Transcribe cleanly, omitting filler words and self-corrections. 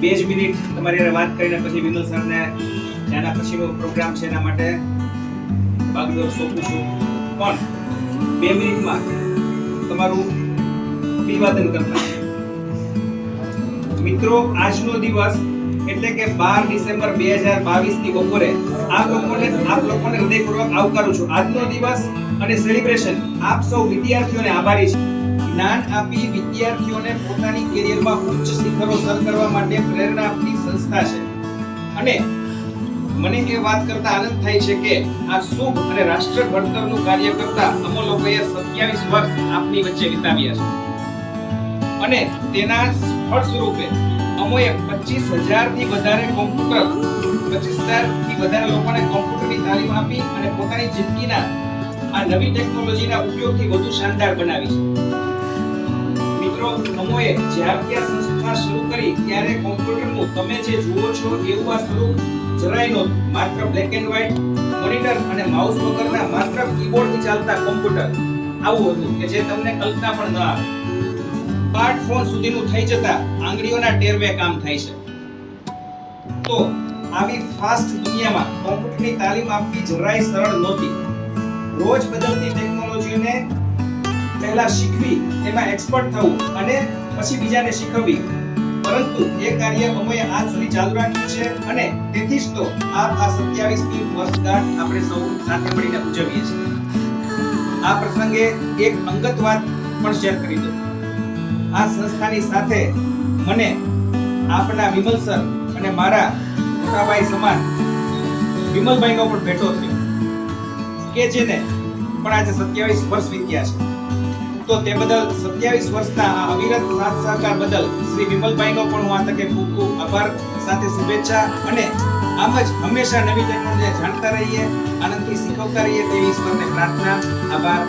બે જ મિનિટ તમારી સાથે વાત કરીને પછી વિમલ સરને ત્યાંના પછીનો પ્રોગ્રામ છે એના માટે ભાગદોડ સોંપું છું. પણ 2 મિનિટમાં તમારું અભિવાદન કરતા મિત્રો, આજનો દિવસ એટલે કે 12 ડિસેમ્બર 2022 ની બપોરે આપ લોકોને હૃદયપૂર્વક આવકારું છું. આજનો દિવસ અને સેલિબ્રેશન આપ સૌ વિદ્યાર્થીઓને આભારી છે. જ્ઞાન આપી વિદ્યાર્થીઓને પોતાની કેરિયરમાં ઉચ્ચ શિખરો સર કરવા માટે પ્રેરણા આપતી સંસ્થા છે. અને મને એ વાત કરતા આનંદ થાય છે કે આ શુભ અને રાષ્ટ્ર ઘડતરનું કાર્ય કરતા અમે લોકોએ 27 વર્ષ આપની વચ્ચે વિતાવ્યા છે. અને તેના ફળ સ્વરૂપે અમોએ 25,000 થી વધારે લોકોને કોમ્પ્યુટરની તાલીમ આપી અને પોતાની જિંદગીના આ નવી ટેકનોલોજીના ઉપયોગથી વધુ શાનદાર બનાવી છે. મિત્રો, અમોએ જ્યારથી આ સંસ્થા શરૂ કરી ત્યારે કોમ્પ્યુટરનું તમે જે જુઓ છો એવું આ સ્વરૂપ જરાય નહોતું. માત્ર બ્લેક એન્ડ વ્હાઇટ મોનિટર અને માઉસ વગરના માત્ર કીબોર્ડથી ચાલતા કોમ્પ્યુટર આવું હતું કે જે તમને કલ્પના પણ ન આવે. સ્માર્ટફોન સુધીનું થઈ જતા આંગળીઓના ટેરવે કામ થાય છે. તો આવી ફાસ્ટ દુનિયામાં કોમ્પ્યુટરની તાલીમ આપવી જરાય સરળ નહોતી. રોજ બદલતી ટેકનોલોજીને પહેલા શીખવી, એમાં એક્સપર્ટ થવું અને પછી બીજાને શીખવવી. પરંતુ એ કાર્ય અમોએ આજ સુધી ચાલુ રાખ્યું છે અને તેથી જ તો આ 27મી વર્ષગાંઠ આપણે સૌ સાથે મળીને ઉજવીએ છીએ. આ પ્રસંગે એક અંગત વાત પણ શેર કરી દઉં. આ સંસ્થાની સાથે મને આપના વિમલ સર અને મારા મોટાભાઈ સમાન વિમલભાઈનો પણ ભેટો થયો કે જેને પણ આજે 27 વર્ષ વીત્યા છે. તો તે બદલ 27 વર્ષના આ અવિરત સાથ સહકાર બદલ શ્રી વિમલભાઈનો પણ હું આ તકે ખૂબ ખૂબ આભાર સાથે શુભેચ્છા અને આમ જ હંમેશા નવી ટેકનોલોજી જાણતા રહીએ, આનંદથી શીખવતા રહીએ તેવી ઈશ્વરને પ્રાર્થના. આભાર.